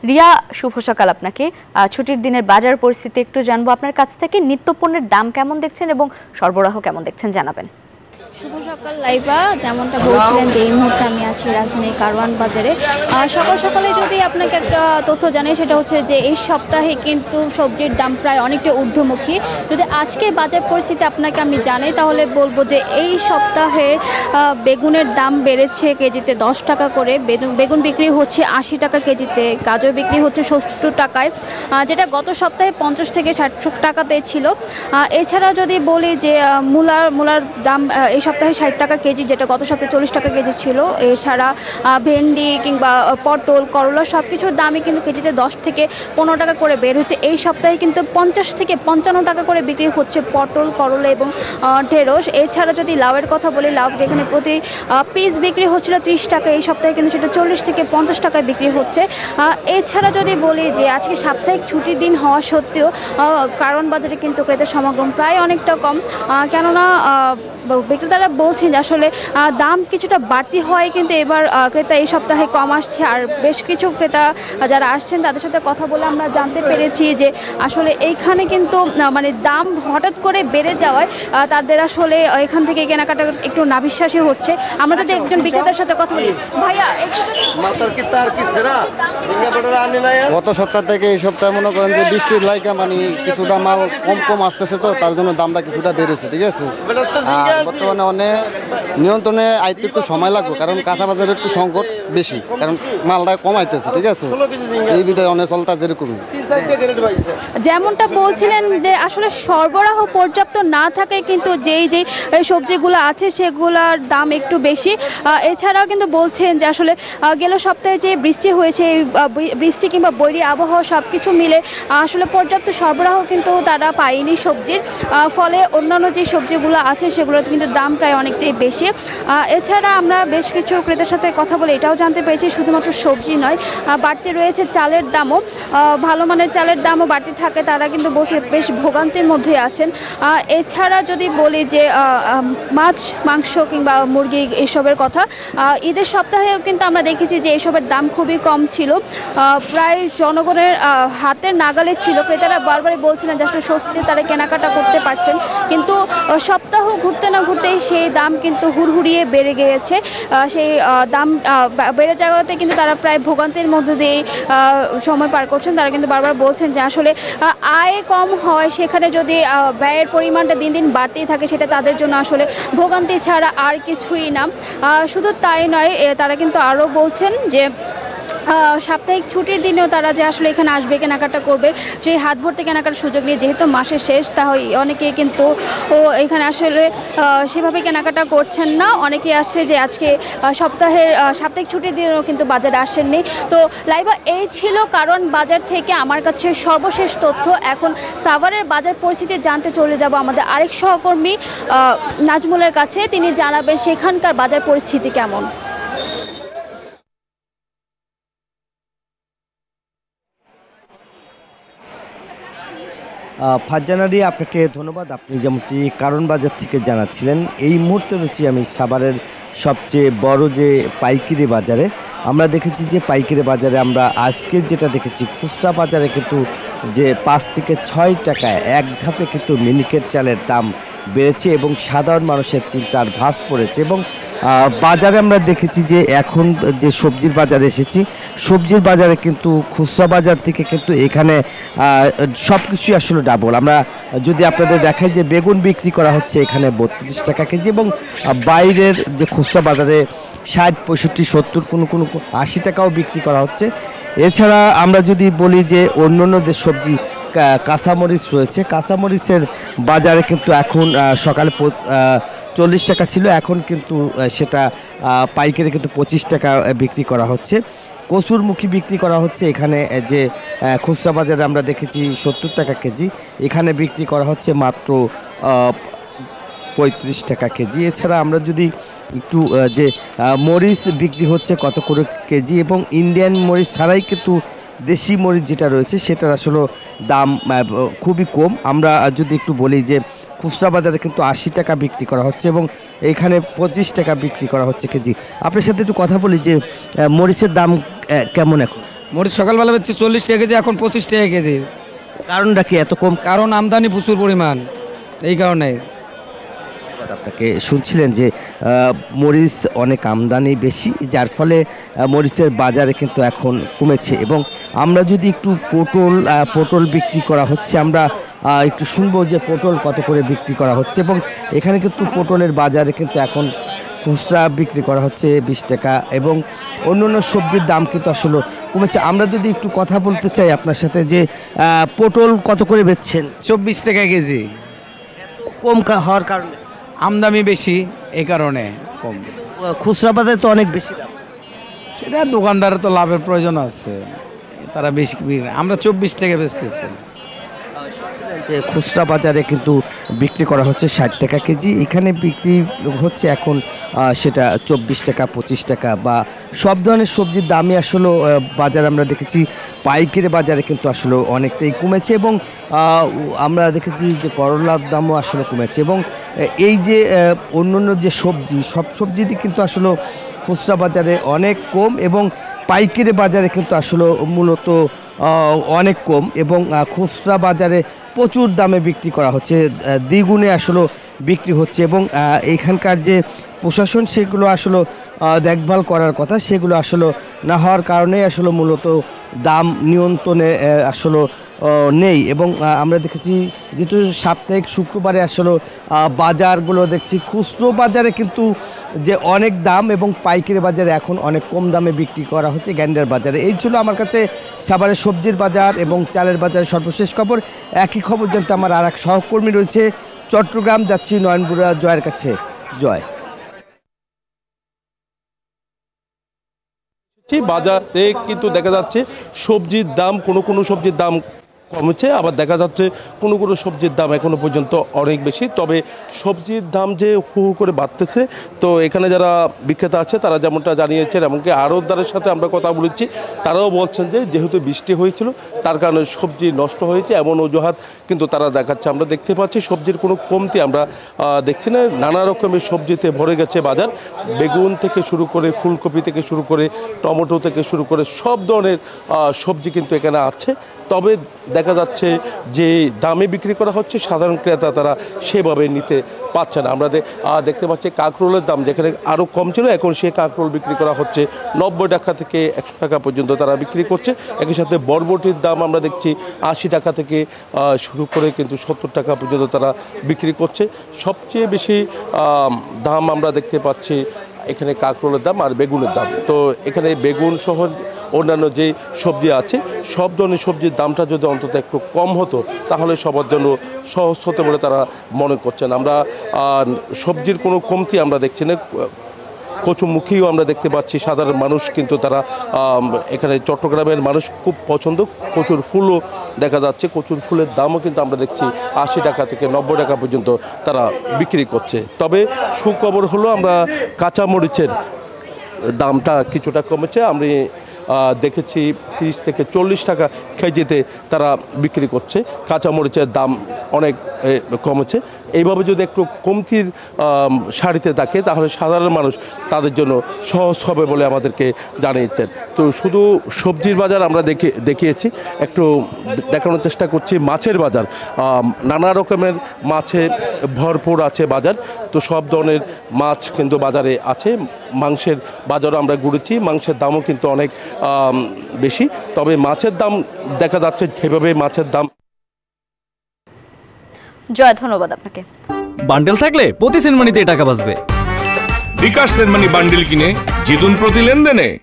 রিয়া, শুভ সকাল আপনাকে। ছুটির দিনের বাজার পরিস্থিতি একটু জানবো আপনার কাছ থেকে। নিত্যপণ্যের দাম কেমন দেখছেন এবং সরবরাহ কেমন দেখছেন জানাবেন। শুভ সকাল লাইভা, যেমনটা বলছিলেন যে এই মুহূর্তে আমি আছি রাজধানীর কারওয়ান বাজারে। সকাল সকালে যদি আপনাকে একটা তথ্য জানাই, সেটা হচ্ছে যে এই সপ্তাহে কিন্তু সবজির দাম প্রায় অনেকটা ঊর্ধ্বমুখী। যদি আজকের বাজার পরিস্থিতি আপনাকে আমি জানাই, তাহলে বলবো যে এই সপ্তাহে বেগুনের দাম বেড়েছে কেজিতে 10 টাকা করে। বেগুন বিক্রি হচ্ছে 80 টাকা কেজিতে, গাজর বিক্রি হচ্ছে 70 টাকায়, যেটা গত সপ্তাহে 50 থেকে 60 টাকাতে ছিল। এছাড়া যদি বলি যে মূলার দাম এই সপ্তাহে 60 টাকা কেজি, যেটা গত সপ্তাহে 40 টাকা কেজি ছিল। এছাড়া ভেন্ডি কিংবা পটল, করলা সব কিছুর দামই কিন্তু কেজিতে 10 থেকে 15 টাকা করে বের হচ্ছে। এই সপ্তাহে কিন্তু 50 থেকে 55 টাকা করে বিক্রি হচ্ছে পটল, করলা এবং ঢেঁড়স। এছাড়া যদি লাউয়ের কথা বলি, লাউ যেখানে প্রতি পিস বিক্রি হচ্ছিল 30 টাকা, এই সপ্তাহে কিন্তু সেটা 40 থেকে 50 টাকায় বিক্রি হচ্ছে। এছাড়া যদি বলি যে আজকে সাপ্তাহিক ছুটির দিন হওয়া সত্ত্বেও কারওয়ান বাজারে কিন্তু ক্রেতার সমাগম প্রায় অনেকটা কম, কেননা বিক্রেতারা বলছেন যে আসলে দাম কিছুটা বাড়তি হয়, কিন্তু এবার ক্রেতা এই সপ্তাহে কম আসছে। আর বেশ কিছু ক্রেতা যারা আসছেন তাদের সাথে কথা বলে আমরা জানতে পেরেছি যে আসলে এইখানে কিন্তু মানে দাম হঠাৎ করে বেড়ে যাওয়ায় তাদের আসলে এখান থেকে কেনাকাটা একটু নাবিশ্বাসী হচ্ছে। আমরা যদি একজন বিক্রেতার সাথে কথা বলি, ভাইয়া গত সপ্তাহ থেকে এই সপ্তাহে মনে করেন যে বৃষ্টির লাইকা মানে কিছুটা মাল কম আসতেছে, তো তার জন্য দামটা কিছুটা বেড়েছে, ঠিক আছে। আর বর্তমানে অনেক নিয়ন্ত্রণে আইতে একটু সময় লাগবে, কারণ কাঁচা বাজারের একটু সংকট বেশি, কারণ মালটা কম আইতেছে, ঠিক আছে। এই বিধায় অনেক চলতা যেরকম যেমনটা বলছিলেন যে আসলে সরবরাহ পর্যাপ্ত না থাকায় কিন্তু যেই সবজিগুলো আছে সেগুলোর দাম একটু বেশি। এছাড়াও কিন্তু বলছেন যে আসলে গেল সপ্তাহে যে বৃষ্টি হয়েছে, বৃষ্টি কিংবা বৈরী আবহাওয়া সব কিছু মিলে আসলে পর্যাপ্ত সরবরাহ কিন্তু তারা পায়নি সবজির, ফলে অন্যান্য যে সবজিগুলো আছে সেগুলোর কিন্তু দাম প্রায় অনেকটাই বেশি। এছাড়া আমরা বেশ কিছু ক্রেতার সাথে কথা বলে এটাও জানতে পেরেছি শুধুমাত্র সবজি নয়, বাড়তি রয়েছে চালের দামও। ভালো মানের চালের দামও বাড়তি থাকে, তারা কিন্তু বলছে বেশ ভোগান্তির মধ্যে আছেন। এছাড়া যদি বলি যে মাছ, মাংস কিংবা মুরগি এসবের কথা, ঈদের সপ্তাহেও কিন্তু আমরা দেখেছি যে এসবের দাম খুবই কম ছিল, প্রায় জনগণের হাতের নাগালে ছিল। ক্রেতারা বারবারই বলছিলেন যে আসলে স্বস্তিতে তারা কেনাকাটা করতে পারছেন, কিন্তু সপ্তাহ ঘুরতে না ঘুরতেই সেই দাম কিন্তু হুড়হুড়িয়ে বেড়ে গিয়েছে। সেই দাম বেড়ে যাওয়াতে কিন্তু তারা প্রায় ভোগান্তির মধ্যে দিয়ে সময় পার করছেন। তারা কিন্তু বারবার বলছেন যে আসলে আয় কম হয়, সেখানে যদি ব্যয়ের পরিমাণটা দিন দিন বাড়তেই থাকে, সেটা তাদের জন্য আসলে ভোগান্তি ছাড়া আর কিছুই না। শুধু তাই নয়, তারা কিন্তু আরও বলছেন যে সাপ্তাহিক ছুটির দিনেও তারা যে আসলে এখানে আসবে, কেনাকাটা করবে, সেই হাত ভর্তি কেনাকাটার সুযোগ নিয়ে, যেহেতু মাসের শেষ, তাহলে অনেকেই কিন্তু এখানে আসলে সেভাবে কেনাকাটা করছেন না। অনেকেই আসছে যে আজকে সাপ্তাহিক ছুটির দিনেও কিন্তু বাজারে আসেননি। তো লাইভা, এই ছিল কারওয়ান বাজার থেকে আমার কাছে সর্বশেষ তথ্য। এখন সাভারের বাজার পরিস্থিতি জানতে চলে যাব আমাদের আরেক সহকর্মী নাজমুলের কাছে, তিনি জানাবেন সেখানকার বাজার পরিস্থিতি কেমন। ফারজানারি, আপনাকে ধন্যবাদ। আপনি যেমনটি কারওয়ান বাজার থেকে জানাচ্ছিলেন, এই মুহূর্তে রয়েছি আমি সাভারের সবচেয়ে বড় যে পাইকারি বাজারে। আমরা দেখেছি যে পাইকারি বাজারে আমরা আজকে যেটা দেখেছি, খুচরা বাজারে কিন্তু যে 5 থেকে 6 টাকায় এক ধাপে কিন্তু মিনিকেট চালের দাম বেড়েছে এবং সাধারণ মানুষের চিন্তার ভাঁজ পড়েছে। এবং বাজারে আমরা দেখেছি যে এখন যে সবজির বাজারে এসেছি, সবজির বাজারে কিন্তু খুচরা বাজার থেকে কিন্তু এখানে সব কিছুই আসলে ডাবল। আমরা যদি আপনাদের দেখাই যে বেগুন বিক্রি করা হচ্ছে এখানে 32 টাকা কেজি, এবং বাইরের যে খুচরা বাজারে 60, 65, 70, কোনো 80 টাকাও বিক্রি করা হচ্ছে। এছাড়া আমরা যদি বলি যে অন্য যে সবজি, কাঁচামরিচ রয়েছে, কাঁচামরিচের বাজারে কিন্তু এখন সকালে 40 টাকা ছিল, এখন কিন্তু সেটা পাইকারি কিন্তু 25 টাকা বিক্রি করা হচ্ছে। কচুরমুখী বিক্রি করা হচ্ছে এখানে, যে খুচরা বাজারে আমরা দেখেছি 70 টাকা কেজি, এখানে বিক্রি করা হচ্ছে মাত্র 35 টাকা কেজি। এছাড়া আমরা যদি একটু যে মরিচ বিক্রি হচ্ছে কত করে কেজি, এবং ইন্ডিয়ান মরিচ ছাড়াই কিন্তু দেশি মরিচ যেটা রয়েছে সেটার আসলে দাম খুবই কম। আমরা যদি একটু বলি যে খুচরা বাজারে কিন্তু 80 টাকা বিক্রি করা হচ্ছে এবং এখানে 25 টাকা বিক্রি করা হচ্ছে কেজি। আপনার সাথে একটু কথা বলি যে মরিচের দাম কেমন এখন? মরিচ সকালবেলা বেচছি 40 টাকা কেজি, এখন 25 টাকা কেজি। কারণটা কি এত কম? কারণ আমদানি প্রচুর পরিমাণ, এই কারণে। আপনাকে শুনছিলেন যে মরিচ অনেক আমদানি বেশি, যার ফলে মরিচের বাজারে কিন্তু এখন কমেছে। এবং আমরা যদি একটু পটল বিক্রি করা হচ্ছে, আমরা একটু শুনবো যে পটল কত করে বিক্রি করা হচ্ছে। এবং এখানে কিন্তু পটলের বাজারে কিন্তু এখন খুচরা বিক্রি করা হচ্ছে 20 টাকা, এবং অন্য সবজির দাম কিন্তু আসলে কমেছে। আমরা যদি একটু কথা বলতে চাই আপনার সাথে যে পটল কত করে বেচছেন? 24 টাকা কেজি। কম হওয়ার কারণে? আমদানি বেশি, এই কারণে কম। খুচরা বাজারে তো অনেক বেশি দাম। সেটা দোকানদারের তো লাভের প্রয়োজন আছে, তারা বেশি, আমরা 24 টাকা বেচতেছি। যে খুচরা বাজারে কিন্তু বিক্রি করা হচ্ছে 60 টাকা কেজি, এখানে বিক্রি হচ্ছে এখন সেটা 24 টাকা 25 টাকা। বা সব ধরনের সবজির দামই আসলে বাজারে আমরা দেখেছি পাইকারি বাজারে কিন্তু আসলে অনেকটাই কমেছে। এবং আমরা দেখেছি যে করলার দামও আসলে কমেছে। এবং এই যে অন্য যে সবজি, সব সবজিটি কিন্তু আসলে খুচরা বাজারে অনেক কম, এবং পাইকারি বাজারে কিন্তু আসলে মূলত অনেক কম। এবং খুচরা বাজারে প্রচুর দামে বিক্রি করা হচ্ছে, দ্বিগুণে আসলে বিক্রি হচ্ছে। এবং এইখানকার যে প্রশাসন, সেগুলো আসলে দেখভাল করার কথা, সেগুলো আসলে না হওয়ার কারণে আসলে মূলত দাম নিয়ন্ত্রণে আসলে নেই। এবং আমরা দেখেছি যেহেতু সাপ্তাহিক শুক্রবারে আসলে বাজারগুলো দেখছি খুচরো বাজারে কিন্তু যে অনেক দাম, এবং পাইকারি বাজারে এখন অনেক কম দামে বিক্রি করা হচ্ছে গ্যান্ডার বাজারে। এই ছিল আমার কাছে সাভারের সবজির বাজার এবং চালের বাজারের সর্বশেষ খবর। একই খবর জানতে আমার আর এক সহকর্মী রয়েছে চট্টগ্রাম, যাচ্ছি নয়নপুরা জয়ের কাছে। জয়। বাজারে কিন্তু দেখা যাচ্ছে সবজির দাম, কোনো সবজির দাম কমেছে, আবার দেখা যাচ্ছে কোনো সবজির দাম এখনো পর্যন্ত অনেক বেশি। তবে সবজির দাম যে হু করে বাড়তেছে, তো এখানে যারা বিক্রেতা আছে তারা যেমনটা জানিয়েছেন, এমনকি আড়তদারের সাথে আমরা কথা বলেছি, তারাও বলছেন যে যেহেতু বৃষ্টি হয়েছিল তার কারণে সবজি নষ্ট হয়েছে, এমন অজুহাত কিন্তু তারা দেখাচ্ছে। আমরা দেখতে পাচ্ছি সবজির কোনো কমতি আমরা দেখছি না, নানা রকমের সবজিতে ভরে গেছে বাজার। বেগুন থেকে শুরু করে, ফুলকপি থেকে শুরু করে, টমেটো থেকে শুরু করে সব ধরনের সবজি কিন্তু এখানে আছে। তবে দেখা যাচ্ছে যে দামে বিক্রি করা হচ্ছে, সাধারণ ক্রেতা তারা সেভাবে নিতে পারছে না। আমরা দেখতে পাচ্ছি কাঁকরোলের দাম যেখানে আরও কম ছিল, এখন সে কাঁকরোল বিক্রি করা হচ্ছে 90 টাকা থেকে 100 টাকা পর্যন্ত তারা বিক্রি করছে। একই সাথে বরবটির দাম আমরা দেখছি 80 টাকা থেকে শুরু করে কিন্তু 70 টাকা পর্যন্ত তারা বিক্রি করছে। সবচেয়ে বেশি দাম আমরা দেখতে পাচ্ছি এখানে কাঁকরোলের দাম আর বেগুনের দাম। তো এখানে বেগুন সহ অন্যান্য যে সবজি আছে, সব ধরনের সবজির দামটা যদি অন্তত একটু কম হতো তাহলে সবার জন্য সহজ হতে বলে তারা মনে করছেন। আমরা সবজির কোনো কমতি আমরা দেখছি না, কচুমুখিও আমরা দেখতে পাচ্ছি। সাধারণ মানুষ কিন্তু তারা এখানে চট্টগ্রামের মানুষ খুব পছন্দ, কচুর ফুলও দেখা যাচ্ছে, কচুর ফুলের দামও কিন্তু আমরা দেখছি 80 টাকা থেকে 90 টাকা পর্যন্ত তারা বিক্রি করছে। তবে সুখবর হলো আমরা কাঁচামরিচের দামটা কিছুটা কমেছে। আমি দেখেছি 30 থেকে 40 টাকা কেজিতে তারা বিক্রি করছে, কাঁচামরিচের দাম অনেক কমেছে। এইভাবে যদি একটু কমতির সারিতে থাকে তাহলে সাধারণ মানুষ তাদের জন্য সহজ হবে বলে আমাদেরকে জানিয়েছেন। তো শুধু সবজির বাজার আমরা দেখিয়েছি, একটু দেখানোর চেষ্টা করছি মাছের বাজার। নানা রকমের মাছে ভরপুর আছে বাজার, তো সব ধরনের মাছ কিন্তু বাজারে আছে। মাংসের বাজারও আমরা ঘুরেছি, মাংসের দামও কিন্তু অনেক বেশি। তবে মাছের দাম দেখা যাচ্ছে যেভাবে মাছের দাম। জয়, ধন্যবাদ আপনাকে। বান্ডেল থাকলে প্রতি সেনমানিতে টাকা বাঁচবে। বিকাশ সেনমানি বান্ডেল কিনে জিতুন প্রতি লেনদেনে।